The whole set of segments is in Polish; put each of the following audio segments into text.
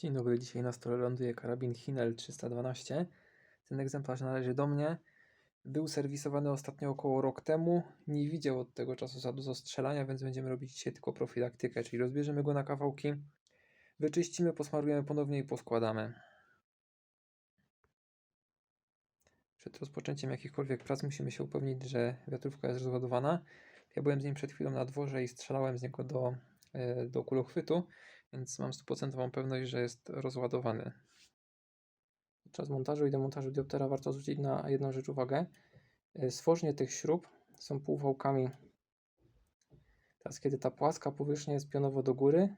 Dzień dobry, dzisiaj na stole ląduje karabin Hinel 312. Ten egzemplarz należy do mnie. Był serwisowany ostatnio około rok temu. Nie widział od tego czasu za dużo strzelania, więc będziemy robić dzisiaj tylko profilaktykę, czyli rozbierzemy go na kawałki, wyczyścimy, posmarujemy ponownie i poskładamy. Przed rozpoczęciem jakichkolwiek prac musimy się upewnić, że wiatrówka jest rozładowana. Ja byłem z nim przed chwilą na dworze i strzelałem z niego do kulochwytu, więc mam 100% pewność, że jest rozładowany. Podczas montażu i demontażu dioptera warto zwrócić na jedną rzecz uwagę. Stworzenie tych śrub są półwałkami. Teraz, kiedy ta płaska powierzchnia jest pionowo do góry,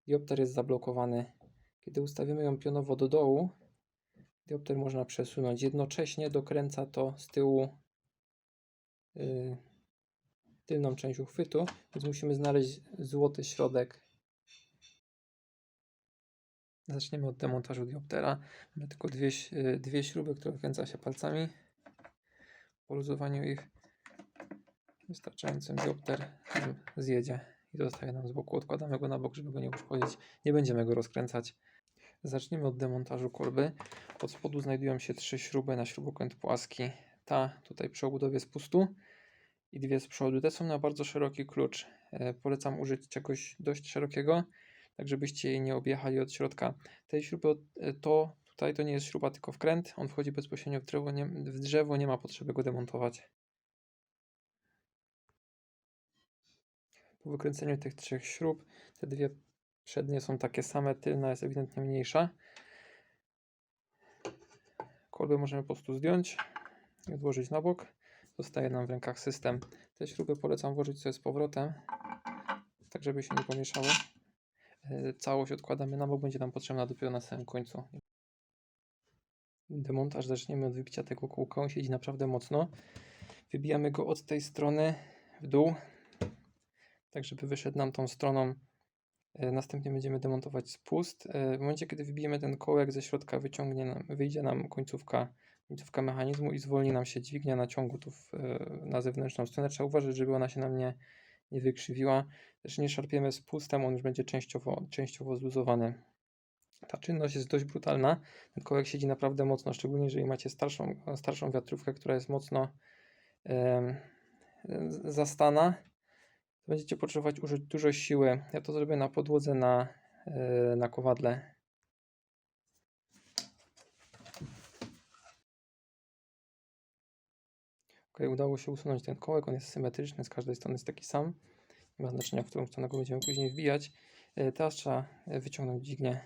diopter jest zablokowany. Kiedy ustawimy ją pionowo do dołu, diopter można przesunąć. Jednocześnie dokręca to z tyłu tylną część uchwytu, więc musimy znaleźć złoty środek. Zaczniemy od demontażu dioptera. Mamy tylko dwie śruby, które wkręca się palcami. Po luzowaniu ich wystarczającym diopter nam zjedzie i zostaje nam z boku. Odkładamy go na bok, żeby go nie uszkodzić. Nie będziemy go rozkręcać. Zacznijmy od demontażu kolby. Od spodu znajdują się 3 śruby na śrubokręt płaski. Ta tutaj przy obudowie spustu i 2 z przodu. Te są na bardzo szeroki klucz. Polecam użyć czegoś dość szerokiego, tak żebyście jej nie objechali od środka. Tej śruby tutaj to nie jest śruba, tylko wkręt. On wchodzi bezpośrednio w drzewo, nie ma potrzeby go demontować. Po wykręceniu tych 3 śrub, te 2 przednie są takie same, tylna jest ewidentnie mniejsza. Kolbę możemy po prostu zdjąć i odłożyć na bok. Zostaje nam w rękach system. Te śruby polecam włożyć sobie z powrotem, tak żeby się nie pomieszały. Całość odkładamy na bok, będzie nam potrzebna dopiero na samym końcu. Demontaż zaczniemy od wybicia tego kółka, on siedzi naprawdę mocno. Wybijamy go od tej strony w dół, tak żeby wyszedł nam tą stroną. Następnie będziemy demontować spust. W momencie, kiedy wybijemy ten kołek ze środka, wyjdzie nam końcówka mechanizmu i zwolni nam się dźwignia naciągu tu na zewnętrzną stronę. Trzeba uważać, żeby ona się nam nie wykrzywiła. Też nie szarpiemy spustem, on już będzie częściowo zluzowany. Ta czynność jest dość brutalna. Ten kołek siedzi naprawdę mocno, szczególnie jeżeli macie starszą wiatrówkę, która jest mocno zastana. Będziecie potrzebować użyć dużo siły. Ja to zrobię na podłodze na kowadle. Ok, udało się usunąć ten kołek. On jest symetryczny, z każdej strony jest taki sam. Nie ma znaczenia, w którą stronę go będziemy później wbijać. Teraz trzeba wyciągnąć dźwignię.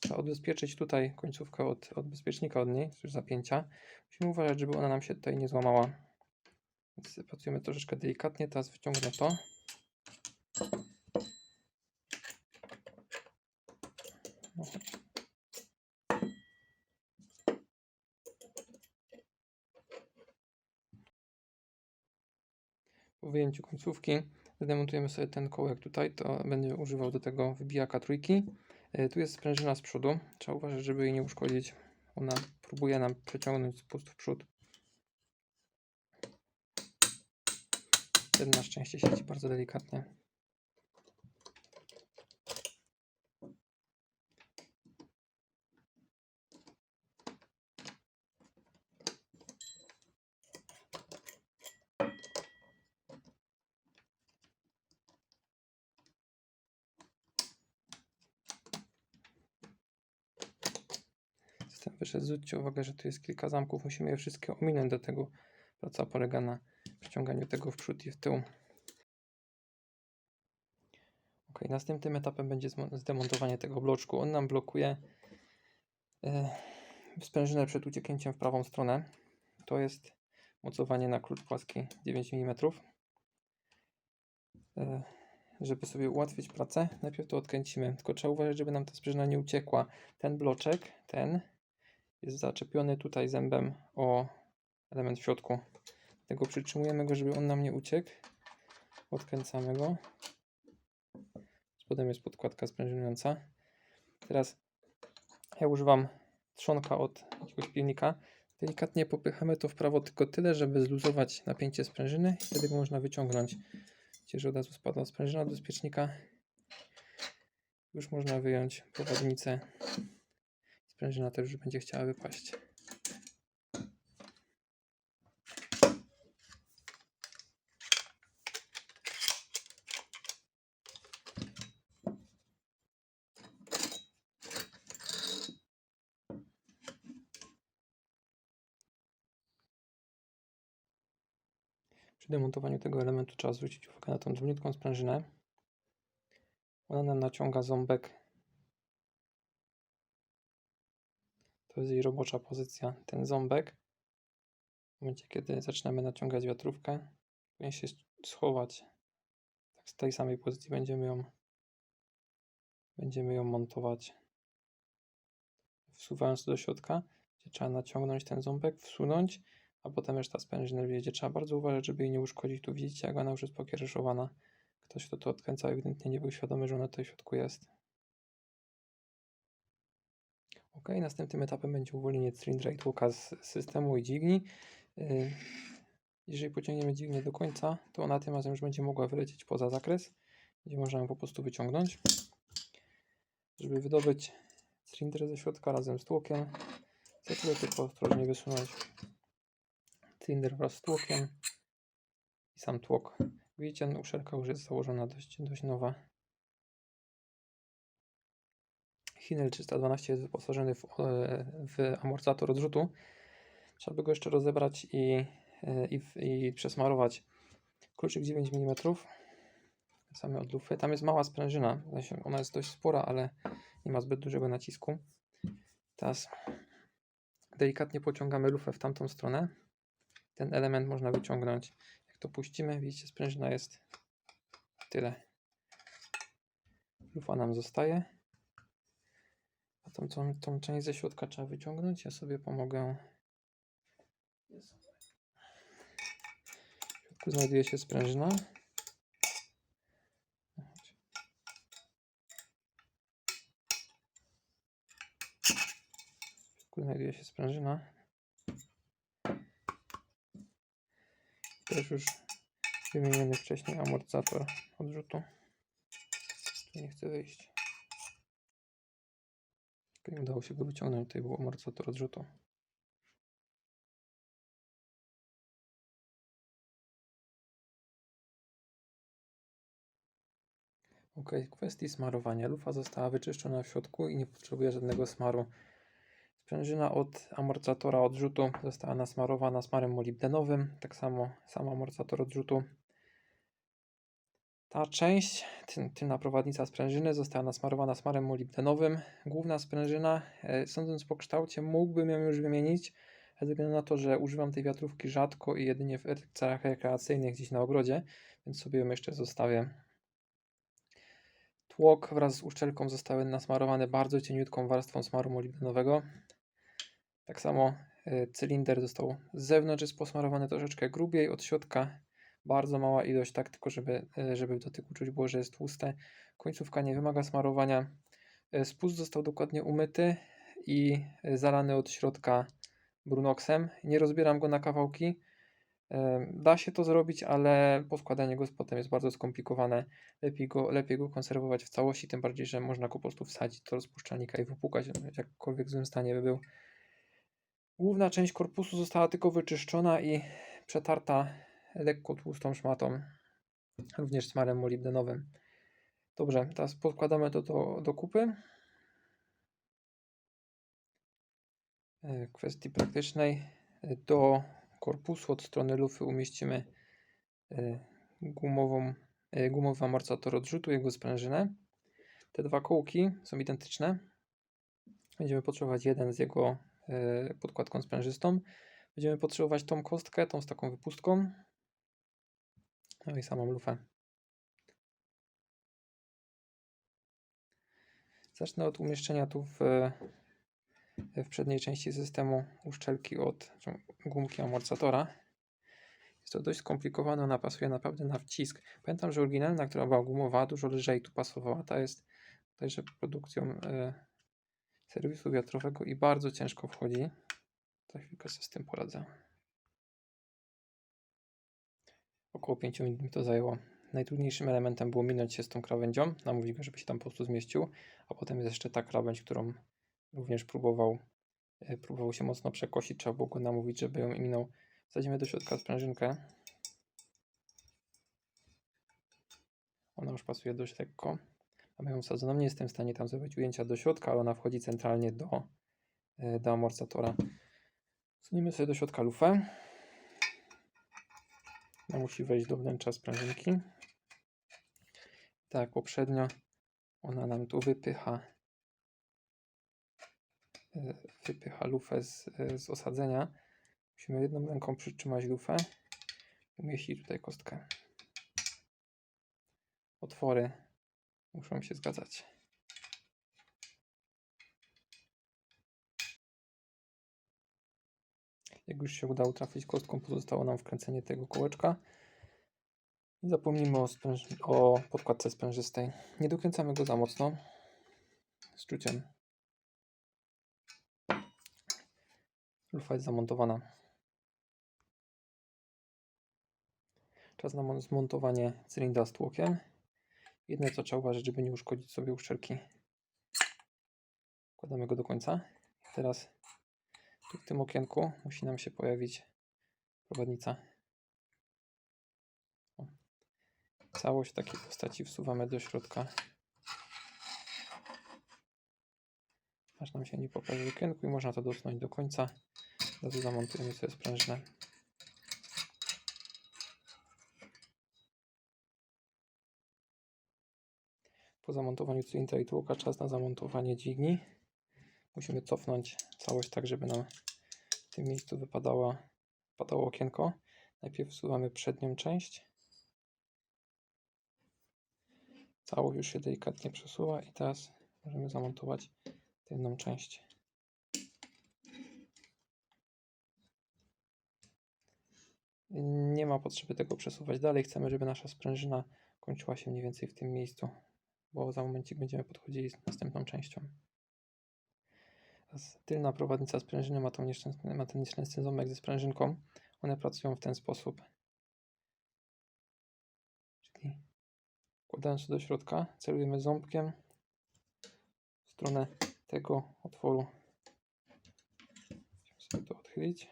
Trzeba odbezpieczyć tutaj końcówkę od bezpiecznika od niej, z zapięcia. Musimy uważać, żeby ona nam się tutaj nie złamała. Więc pracujemy troszeczkę delikatnie. Teraz wyciągnę to. Po wyjęciu końcówki zdemontujemy sobie ten kołek tutaj, to będę używał do tego wybijaka trójki. Tu jest sprężyna z przodu, trzeba uważać, żeby jej nie uszkodzić. Ona próbuje nam przeciągnąć spust w przód. Ten na szczęście siedzi bardzo delikatnie. System wyszedł. Zwróćcie uwagę, że tu jest kilka zamków. Musimy je wszystkie ominąć do tego. Praca polega na przeciąganiu tego w przód i w tył. Ok, następnym etapem będzie zdemontowanie tego bloczku. On nam blokuje sprężynę przed ucieknięciem w prawą stronę. To jest mocowanie na klucz płaski 9 mm. Żeby sobie ułatwić pracę, najpierw to odkręcimy. Tylko trzeba uważać, żeby nam ta sprężyna nie uciekła. Ten bloczek, jest zaczepiony tutaj zębem o element w środku. Dlatego przytrzymujemy go, żeby on nam nie uciekł. Odkręcamy go. Spodem jest podkładka sprężynująca. Teraz ja używam trzonka od jakiegoś pilnika. Delikatnie popychamy to w prawo tylko tyle, żeby zluzować napięcie sprężyny i wtedy go można wyciągnąć. Widzicie, że od razu spada sprężyna do bezpiecznika. Już można wyjąć prowadnicę. Sprężyna też już będzie chciała wypaść. Przy demontowaniu tego elementu trzeba zwrócić uwagę na tą drobniutką sprężynę. Ona nam naciąga ząbek. To jest jej robocza pozycja. Ten ząbek, w momencie kiedy zaczynamy naciągać wiatrówkę, powinien się schować. Tak z tej samej pozycji będziemy ją montować. Wsuwając do środka, gdzie trzeba naciągnąć ten ząbek, wsunąć, a potem reszta sprężyny wjedzie. Trzeba bardzo uważać, żeby jej nie uszkodzić. Tu widzicie, jak ona już jest pokiereszowana. Ktoś, kto to odkręcał, ewidentnie nie był świadomy, że ona tutaj w środku jest. Ok, następnym etapem będzie uwolnienie cylindra i tłoka z systemu i dźwigni. Jeżeli pociągniemy dźwignię do końca, to ona tym razem już będzie mogła wylecieć poza zakres. Będzie można ją po prostu wyciągnąć. Żeby wydobyć cylinder ze środka razem z tłokiem, chcę tylko ostrożnie wysunąć cylinder wraz z tłokiem i sam tłok. Widzicie, uszczelka już jest założona dość nowa. Hinel 312 jest wyposażony w amortyzator odrzutu. Trzeba by go jeszcze rozebrać i przesmarować. Kluczyk 9 mm. Same od lufy. Tam jest mała sprężyna. Ona jest dość spora, ale nie ma zbyt dużego nacisku. Teraz delikatnie pociągamy lufę w tamtą stronę. Ten element można wyciągnąć. Jak to puścimy, widzicie, sprężyna jest tyle. Lufa nam zostaje. A tą część ze środka trzeba wyciągnąć. Ja sobie pomogę. W środku znajduje się sprężyna. Znajduje się sprężyna. Też już wymieniony wcześniej amortyzator odrzutu. Nie chce wyjść. Nie udało się go wyciągnąć. Tutaj był amortyzator odrzutu. Ok, w kwestii smarowania. Lufa została wyczyszczona w środku i nie potrzebuje żadnego smaru. Sprężyna od amortyzatora odrzutu została nasmarowana smarem molibdenowym. Tak samo sam amortyzator odrzutu. Ta część, tylna prowadnica sprężyny, została nasmarowana smarem molibdenowym. Główna sprężyna, sądząc po kształcie, mógłbym ją już wymienić, ze względu na to, że używam tej wiatrówki rzadko i jedynie w celach rekreacyjnych gdzieś na ogrodzie, więc sobie ją jeszcze zostawię. Tłok wraz z uszczelką zostały nasmarowane bardzo cieniutką warstwą smaru molibdenowego. Tak samo cylinder został z zewnątrz jest posmarowany troszeczkę grubiej, od środka bardzo mała ilość, tak tylko żeby w dotyku czuć było, że jest tłuste. Końcówka nie wymaga smarowania. Spust został dokładnie umyty i zalany od środka brunoxem. Nie rozbieram go na kawałki. Da się to zrobić, ale poskładanie go z potem jest bardzo skomplikowane. Lepiej go konserwować w całości, tym bardziej, że można go po prostu wsadzić do rozpuszczalnika i wypłukać, w jakkolwiek złym stanie by był. Główna część korpusu została tylko wyczyszczona i przetarta lekko tłustą szmatą, również smarem molibdenowym. Dobrze, teraz podkładamy to do kupy. W kwestii praktycznej do korpusu od strony lufy umieścimy gumowy amortyzator odrzutu, jego sprężynę. Te dwa kołki są identyczne. Będziemy potrzebować jeden z jego podkładką sprężystą. Będziemy potrzebować tą kostkę, tą z taką wypustką. No i samą lufę. Zacznę od umieszczenia tu w przedniej części systemu uszczelki od gumki amortyzatora. Jest to dość skomplikowane, ona pasuje naprawdę na wcisk. Pamiętam, że oryginalna, która była gumowa, dużo lżej tu pasowała. Ta jest także produkcją serwisu wiatrowego i bardzo ciężko wchodzi. Za chwilkę sobie z tym poradzę. Około 5 minut mi to zajęło. najtrudniejszym elementem było minąć się z tą krawędzią, namówić go, żeby się tam po prostu zmieścił, a potem jest jeszcze ta krawędź, którą również próbował się mocno przekosić, trzeba było go namówić, żeby ją minął. Wsadzimy do środka sprężynkę. Ona już pasuje dość lekko. Mamy ją wsadzoną. Nie jestem w stanie tam zrobić ujęcia do środka, ale ona wchodzi centralnie do amortyzatora. Wsuniemy sobie do środka lufę. Ona musi wejść do wnętrza sprężynki. Tak jak poprzednio, ona nam tu wypycha lufę z osadzenia. Musimy jedną ręką przytrzymać lufę. Umieścić tutaj kostkę. Otwory muszą się zgadzać. Jak już się udało trafić kostką, pozostało nam wkręcenie tego kołeczka. I zapomnijmy o podkładce sprężystej. Nie dokręcamy go za mocno. Z czuciem. Lufa jest zamontowana. Czas na zmontowanie cylindra z tłokiem. Jedno co trzeba uważać, żeby nie uszkodzić sobie uszczelki. Wkładamy go do końca. Teraz tu w tym okienku musi nam się pojawić prowadnica. Całość w takiej postaci wsuwamy do środka. Aż nam się nie pokaże w okienku i można to dosunąć do końca. Teraz zamontujemy sobie sprężynę. Po zamontowaniu cylindra i tłoka czas na zamontowanie dźwigni. Musimy cofnąć całość tak, żeby nam w tym miejscu wypadało okienko. Najpierw wsuwamy przednią część. Całość już się delikatnie przesuwa i teraz możemy zamontować tylną część. Nie ma potrzeby tego przesuwać dalej. Chcemy, żeby nasza sprężyna kończyła się mniej więcej w tym miejscu, bo za momencik będziemy podchodzili z następną częścią. Teraz tylna prowadnica sprężyny ma ten nieszczęsny ząbek ze sprężynką. One pracują w ten sposób. Czyli wkładając do środka, celujemy ząbkiem w stronę tego otworu. Musimy sobie to odchylić.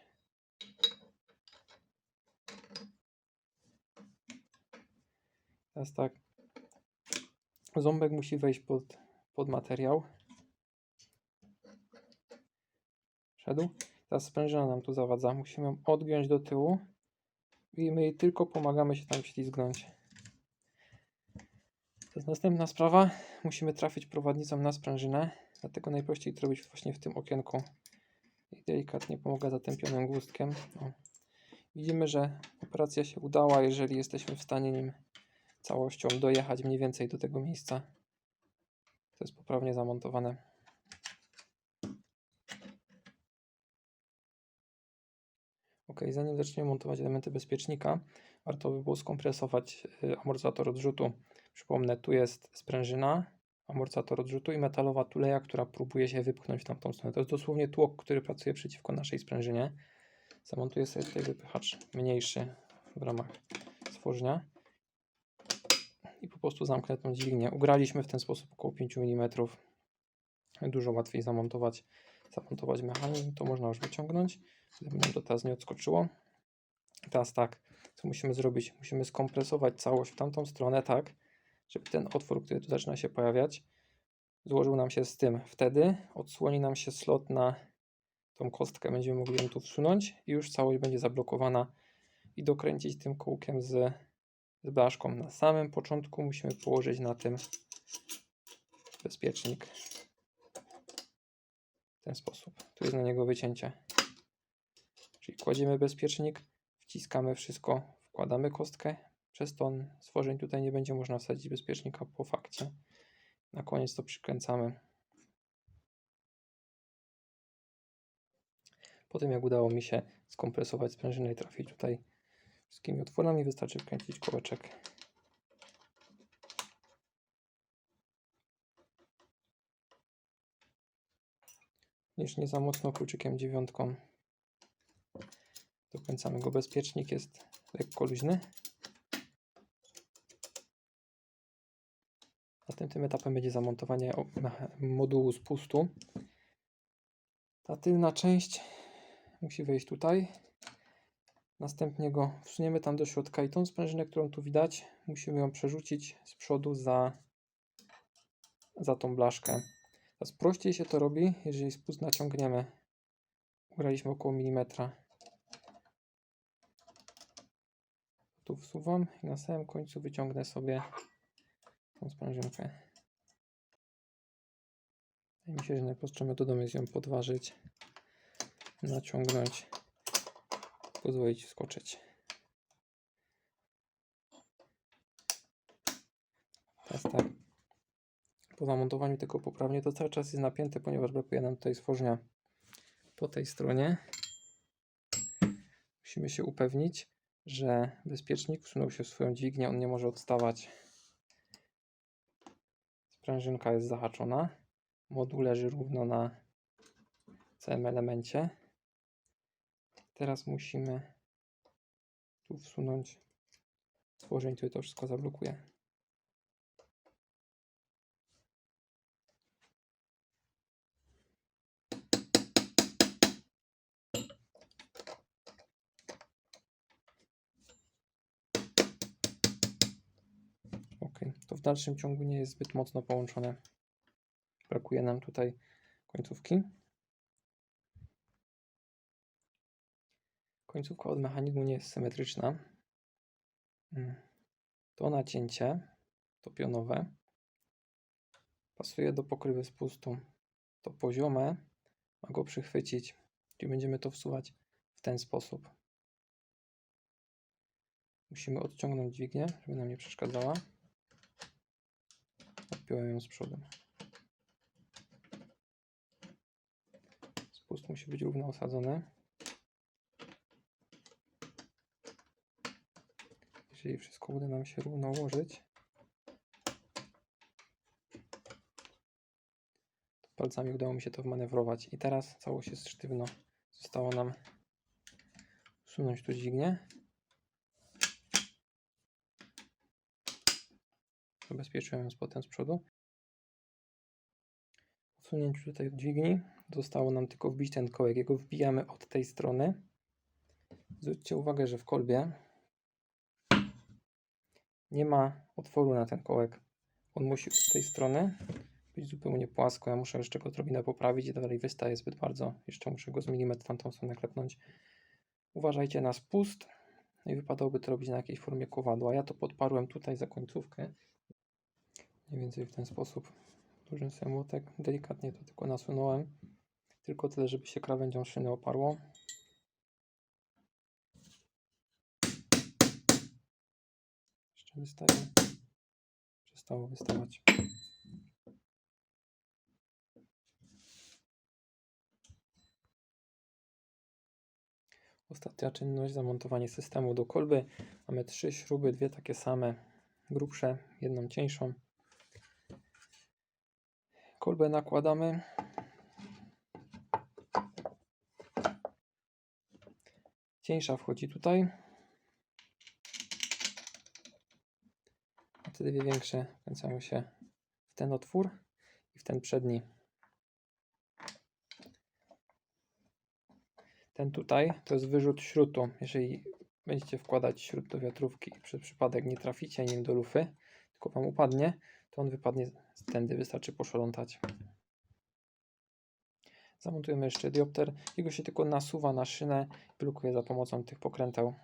Teraz tak, ząbek musi wejść pod materiał. Wszedł. Teraz sprężyna nam tu zawadza. Musimy ją odgiąć do tyłu i my jej tylko pomagamy się tam ślizgnąć. To jest następna sprawa. Musimy trafić prowadnicą na sprężynę, dlatego najprościej to robić właśnie w tym okienku. I delikatnie pomaga zatępionym gwozdkiem. O. Widzimy, że operacja się udała, jeżeli jesteśmy w stanie nim całością dojechać mniej więcej do tego miejsca. To jest poprawnie zamontowane. Ok, zanim zaczniemy montować elementy bezpiecznika, warto by było skompresować amortyzator odrzutu. Przypomnę, tu jest sprężyna, amortyzator odrzutu i metalowa tuleja, która próbuje się wypchnąć w tamtą stronę. To jest dosłownie tłok, który pracuje przeciwko naszej sprężynie. Zamontuję sobie tutaj wypychacz mniejszy w ramach stworzenia i po prostu zamknę tą dźwignię. Ugraliśmy w ten sposób około 5 mm. Dużo łatwiej zamontować mechanizm. To można już wyciągnąć, żeby nam to teraz nie odskoczyło. Teraz tak, co musimy zrobić? Musimy skompresować całość w tamtą stronę tak, żeby ten otwór, który tu zaczyna się pojawiać, złożył nam się z tym. Wtedy odsłoni nam się slot na tą kostkę. Będziemy mogli ją tu wsunąć i już całość będzie zablokowana i dokręcić tym kółkiem z blaszką. Na samym początku musimy położyć na tym bezpiecznik. W ten sposób. Tu jest na niego wycięcie. Czyli kładziemy bezpiecznik, wciskamy wszystko, wkładamy kostkę. Przez to stworzeń tutaj nie będzie można wsadzić bezpiecznika po fakcie. Na koniec to przykręcamy. Po tym jak udało mi się skompresować sprężynę i trafić tutaj wszystkimi otworami, wystarczy wkręcić kołeczek. Nie za mocno kluczykiem 9. Dokręcamy go, bezpiecznik jest lekko luźny. Następnym etapem będzie zamontowanie modułu spustu. Ta tylna część musi wejść tutaj. Następnie go wsuniemy tam do środka i tą sprężynę, którą tu widać, musimy ją przerzucić z przodu za tą blaszkę. Teraz prościej się to robi, jeżeli spust naciągniemy. Ugraliśmy około milimetra. Tu wsuwam i na samym końcu wyciągnę sobie tą sprężynkę. Wydaje mi się, że najprostszą metodą jest ją podważyć, naciągnąć, pozwolić wskoczyć. Teraz tak, po zamontowaniu tego poprawnie to cały czas jest napięte, ponieważ brakuje nam tutaj stworzenia po tej stronie. Musimy się upewnić, że bezpiecznik wsunął się w swoją dźwignię, on nie może odstawać. Sprężynka jest zahaczona. Moduł leży równo na całym elemencie. Teraz musimy tu wsunąć stworzeń, które to wszystko zablokuje. Ok, to w dalszym ciągu nie jest zbyt mocno połączone. Brakuje nam tutaj końcówki. Końcówka od mechanizmu nie jest symetryczna. To nacięcie, to pionowe, pasuje do pokrywy spustu. To poziome ma go przychwycić, czyli będziemy to wsuwać w ten sposób. Musimy odciągnąć dźwignię, żeby nam nie przeszkadzała. Odpiąłem ją z przodu. Spust musi być równo osadzony. Jeżeli wszystko uda nam się równo ułożyć, to palcami udało mi się to wmanewrować. I teraz całość jest sztywno. Zostało nam usunąć tu dźwignię. Zabezpieczyłem ją z potem z przodu. Po usunięciu tutaj dźwigni zostało nam tylko wbić ten kołek. Jego wbijamy od tej strony. Zwróćcie uwagę, że w kolbie nie ma otworu na ten kołek. On musi od tej strony być zupełnie płasko. Ja muszę jeszcze go odrobinę poprawić i dalej wystaje zbyt bardzo. Jeszcze muszę go z milimetr w tamtą stronę klepnąć. Uważajcie na spust. No i wypadałoby to robić na jakiejś formie kowadła. Ja to podparłem tutaj za końcówkę. Mniej więcej w ten sposób. Dużym sobie młotek. Delikatnie to tylko nasunąłem. Tylko tyle, żeby się krawędzią szyny oparło. Jeszcze wystaje. Przestało wystawać. Ostatnia czynność, zamontowanie systemu do kolby. Mamy 3 śruby, 2 takie same, grubsze, jedną cieńszą. Kolbę nakładamy. Cieńsza wchodzi tutaj. A te 2 większe wkręcają się w ten otwór i w ten przedni. Ten tutaj to jest wyrzut śrutu. Jeżeli będziecie wkładać śrut do wiatrówki i przez przypadek nie traficie nim do lufy, tylko Wam upadnie, to on wypadnie tędy, wystarczy poszorątać. Zamontujemy jeszcze diopter. Jego się tylko nasuwa na szynę i blokuje za pomocą tych pokręteł.